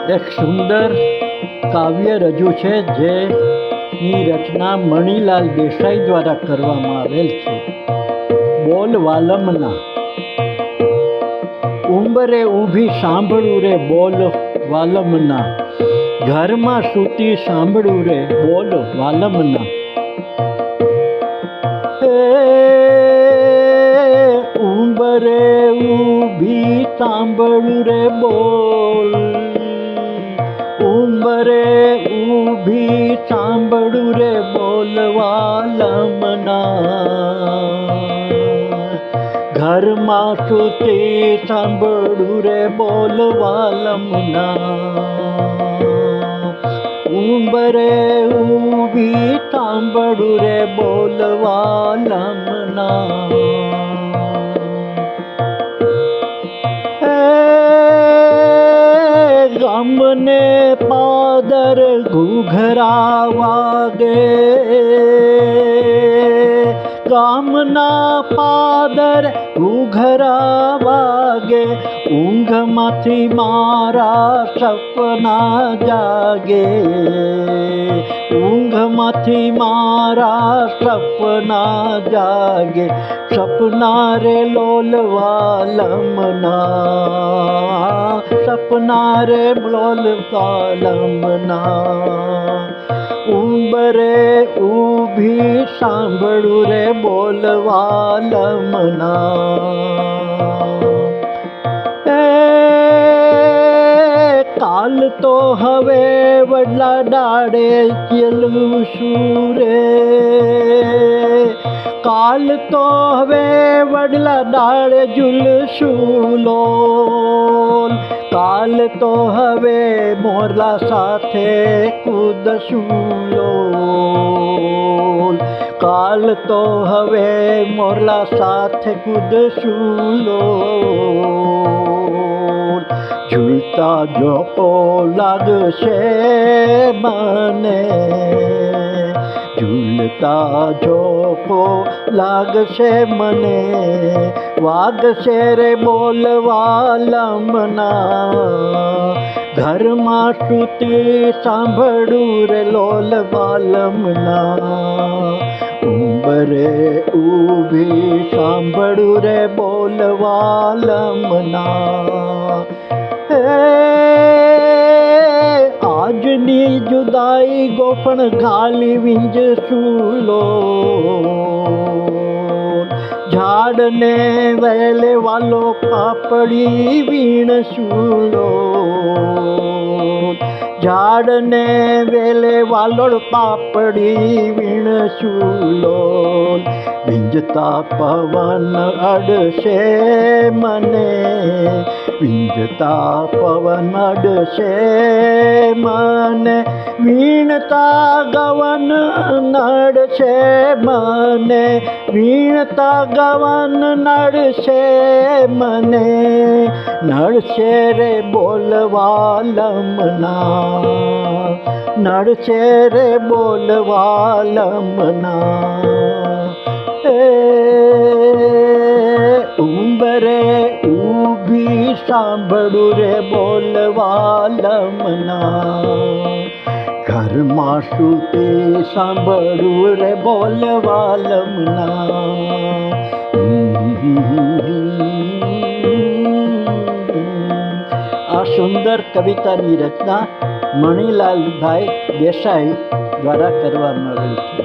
એક સુંદર કાવ્ય રજૂ છે જેની રચના મણિલાલ દેસાઈ દ્વારા કરવામાં આવેલ છે. બોલ વાલમના. ઉંબરે ઊભી સાંભળું રે બોલ વાલમના, ઘરમાં સૂતી સાંભળું રે બોલ વાલમના. ઉંબરે ઊભી સાંભળું રે બોલ, ઉંબરે ઊભી સાંભળું રે બોલ વાલમના, ઘરમાં સૂતી સાંભળું રે બોલ વાલમના. ઉંબરે ઊભી સાંભળું રે બોલ વાલમના. ગામને પાદર ઘૂઘરા વાગે, ગામના પાદર ઘૂઘરા વાગે, ઊંઘમાંથી મારા સપના જાગે, ઊંઘમાંથી મારા સપના જાગે, સપના રે લોલ વાલમના, સપના રે લોલ વાલમના. ઉંબરે ઊભી સાંભળું રે બોલ વાલમના. કાલ તો હવે વડલા ડાળે ચલું છું રે, કાલ તો હવે વડલા ડાળે ઝૂલશું લોલ, કાલ તો હવે મોરલા સાથે કૂદશું લોલ, કાલ તો હવે મોરલા સાથે કૂદશું લોલ. ઝૂલતા જોકો લાગશે મને, ઝૂલતા જોકો લાગશે મને, વાગશે રે બોલ વાલમના, ઘરમાં સૂતી સાંભળું રે લોલ વાલમના. ઉંબરે ઊભી સાંભળું રે બોલ વાલમના. આજની જુદાઈ ગોફણ ઘાલી વીંજશું લોલ, ઝાડને વેલે વાલો પાપડી વીણશું લોલ, ઝાડને વેલે વાલોડ પાપડી વીણશું લોલ. વીંજતા પવન અડશે મને, વીંજતા પવન અડશે મને, વીણતા ગવન નડશે મને, વીણતા ગવન નડશે મને, નડશે રે બોલ વાલમના, નડશે રે બોલ વાલમના. ઉંબરે ઊભી સાંભળું રે બોલ વાલમના, ઘરમાં સૂતી સાંભળું રે બોલ વાલમના. આ સુંદર કવિતાની રચના મણિલાલભાઈ દેસાઈ દ્વારા કરવામાં આવેલ છે.